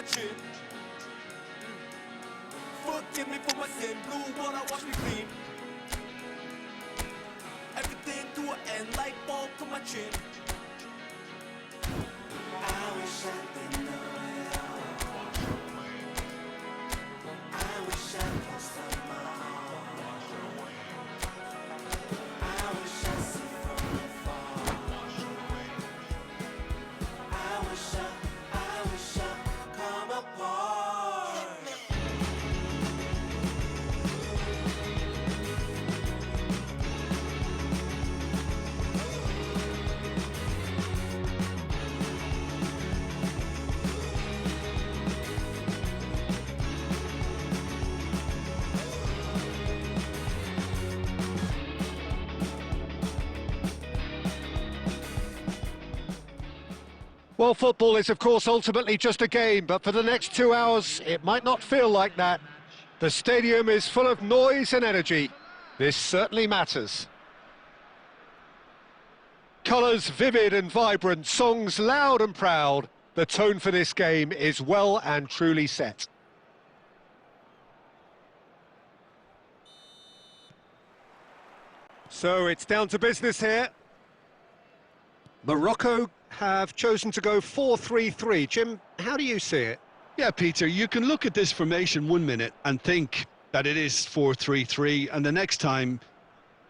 my chin. Forgive me for my sin, blue water wash me clean. Everything to an end, light bulb to my chin. I wish I didn't know it all. I wish I lost my heart. I wish I see from afar. I wish I come apart. Well, football is, of course, ultimately just a game, but for the next 2 hours, it might not feel like that. The stadium is full of noise and energy. This certainly matters. Colours vivid and vibrant, songs loud and proud. The tone for this game is well and truly set. So it's down to business here. Morocco have chosen to go 4-3-3. Jim, how do you see it? Yeah, Peter, you can look at this formation 1 minute and think that it is 4-3-3, and the next time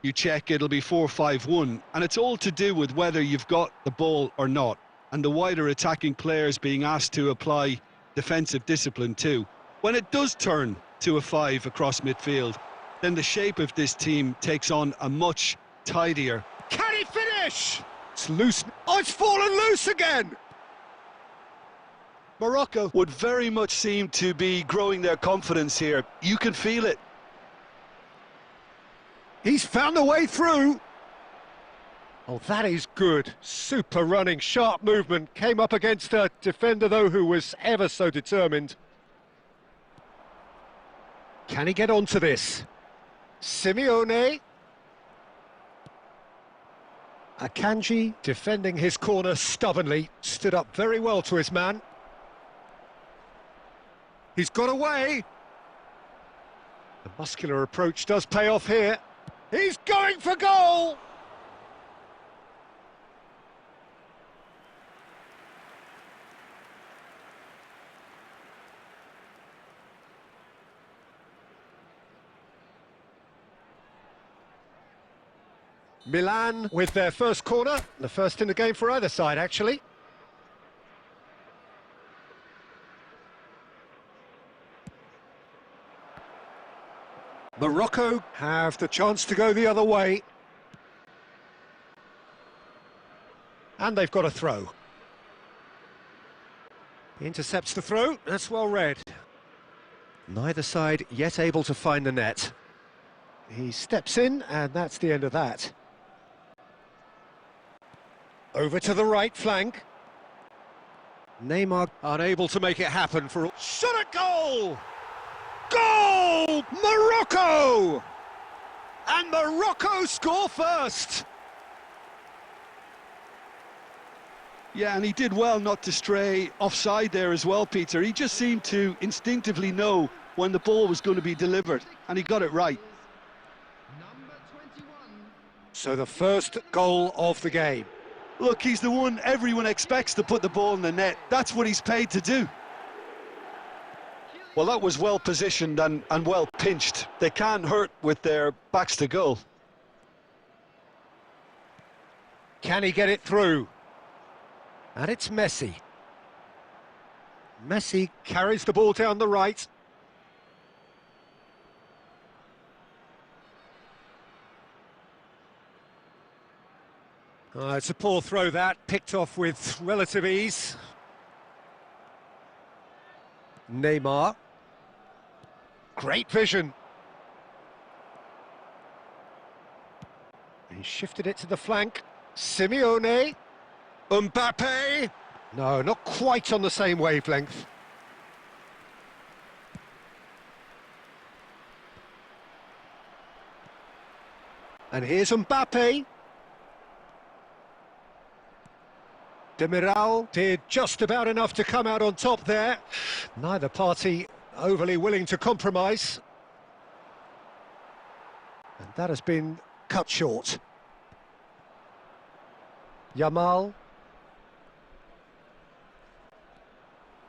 you check, it'll be 4-5-1, and it's all to do with whether you've got the ball or not, and the wider attacking players being asked to apply defensive discipline too. When it does turn to a 5 across midfield, then the shape of this team takes on a much tidier... Can he finish? It's loose. Oh, it's fallen loose again! Morocco would very much seem to be growing their confidence here. You can feel it. He's found a way through. Oh, that is good. Super running, sharp movement. Came up against a defender, though, who was ever so determined. Can he get onto this? Simeone. Akanji, defending his corner stubbornly, stood up very well to his man. He's got away. The muscular approach does pay off here. He's going for goal! Milan with their first corner, the first in the game for either side, actually. Morocco have the chance to go the other way. And they've got a throw. He intercepts the throw, that's well read. Neither side yet able to find the net. He steps in, and that's the end of that. Over to the right flank. Neymar unable to make it happen for... Shot at goal! Goal! Morocco! And Morocco score first! Yeah, and he did well not to stray offside there as well, Peter. He just seemed to instinctively know when the ball was going to be delivered, and he got it right. So the first goal of the game. Look, he's the one everyone expects to put the ball in the net. That's what he's paid to do. Well, that was well positioned and well pinched. They can't hurt with their backs to goal. Can he get it through? And it's Messi. Messi carries the ball down the right. It's a poor throw that, picked off with relative ease. Neymar. Great vision. He shifted it to the flank. Simeone. Mbappe. No, not quite on the same wavelength. And here's Mbappe. Demiral did just about enough to come out on top there. Neither party overly willing to compromise. And that has been cut short. Yamal.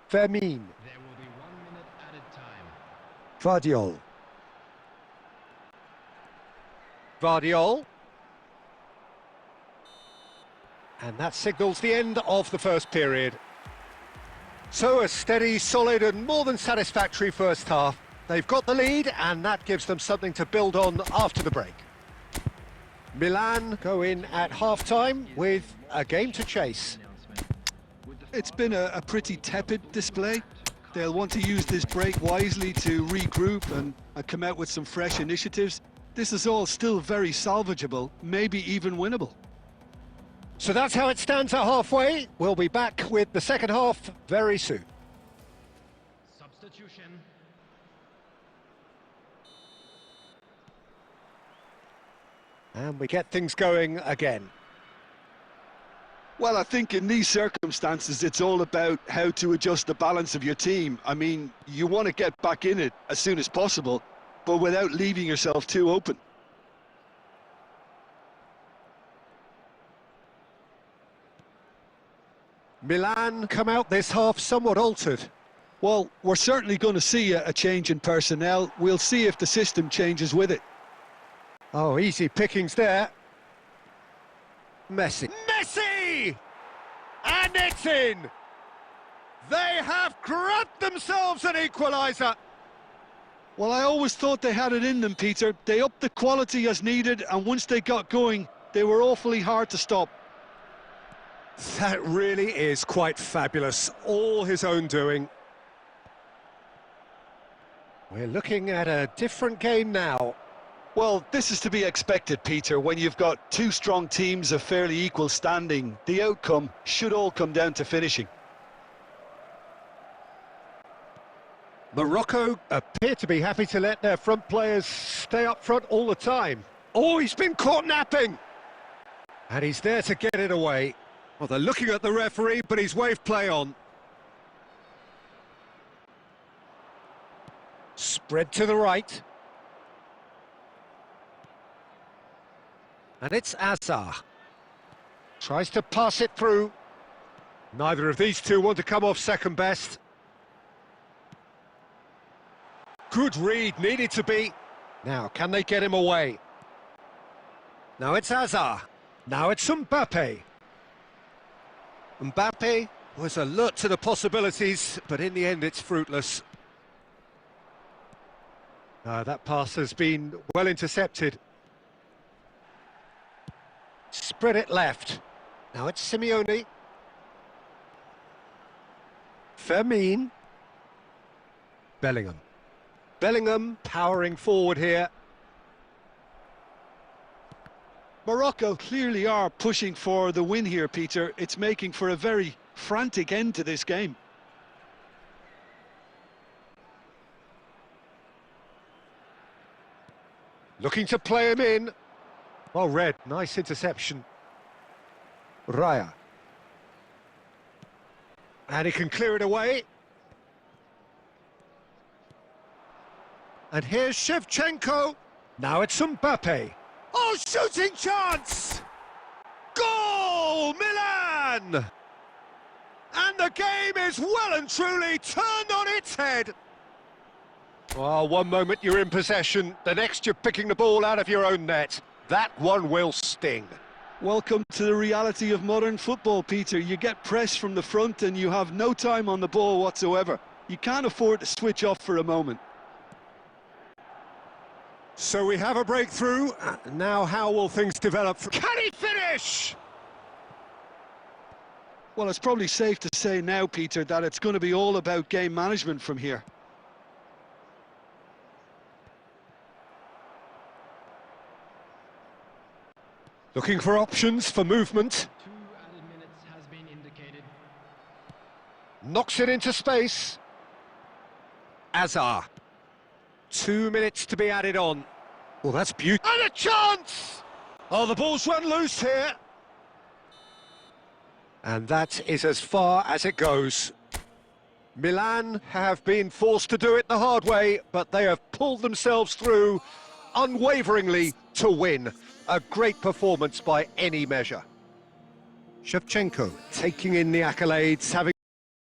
Fermin. There will be 1 minute added time. Vardiol. Vardiol. And that signals the end of the first period. So a steady, solid and more than satisfactory first half. They've got the lead and that gives them something to build on after the break. Milan go in at half-time with a game to chase. It's been a pretty tepid display. They'll want to use this break wisely to regroup and come out with some fresh initiatives. This is all still very salvageable, maybe even winnable. So that's how it stands at halfway. We'll be back with the second half very soon. Substitution. And we get things going again. Well, I think in these circumstances, it's all about how to adjust the balance of your team. I mean, you want to get back in it as soon as possible, but without leaving yourself too open. Milan come out this half somewhat altered. Well, we're certainly going to see a change in personnel. We'll see if the system changes with it. Oh, easy pickings there. Messi. Messi! And it's in! They have grabbed themselves an equaliser. Well, I always thought they had it in them, Peter. They upped the quality as needed, and once they got going, they were awfully hard to stop. That really is quite fabulous. All his own doing. We're looking at a different game now. Well, this is to be expected, Peter. When you've got two strong teams of fairly equal standing, the outcome should all come down to finishing. Morocco appear to be happy to let their front players stay up front all the time. Oh, he's been caught napping! And he's there to get it away. Well, they're looking at the referee, but he's waved play on. Spread to the right. And it's Azar. Tries to pass it through. Neither of these two want to come off second best. Good read, needed to be. Now, can they get him away? Now it's Azar. Now it's Mbappe. Mbappe was alert to the possibilities, but in the end it's fruitless. That pass has been well intercepted. Spread it left. Now it's Simeone. Fermin. Bellingham. Bellingham powering forward here. Morocco clearly are pushing for the win here, Peter. It's making for a very frantic end to this game. Looking to play him in. Well read, nice interception. Raya. And he can clear it away. And here's Shevchenko. Now it's Mbappe. Oh, shooting chance! Goal, Milan! And the game is well and truly turned on its head. Well, one moment you're in possession, the next you're picking the ball out of your own net. That one will sting. Welcome to the reality of modern football, Peter. You get pressed from the front and you have no time on the ball whatsoever. You can't afford to switch off for a moment. So we have a breakthrough. Now how will things develop? Can he finish? Well, it's probably safe to say now, Peter, that it's going to be all about game management from here. Looking for options for movement. 2 added minutes has been indicated. Knocks it into space. Azar. 2 minutes to be added on. Well, that's beautiful. And a chance! Oh, the ball's run loose here. And that is as far as it goes. Milan have been forced to do it the hard way, but they have pulled themselves through unwaveringly to win. A great performance by any measure. Shevchenko taking in the accolades, having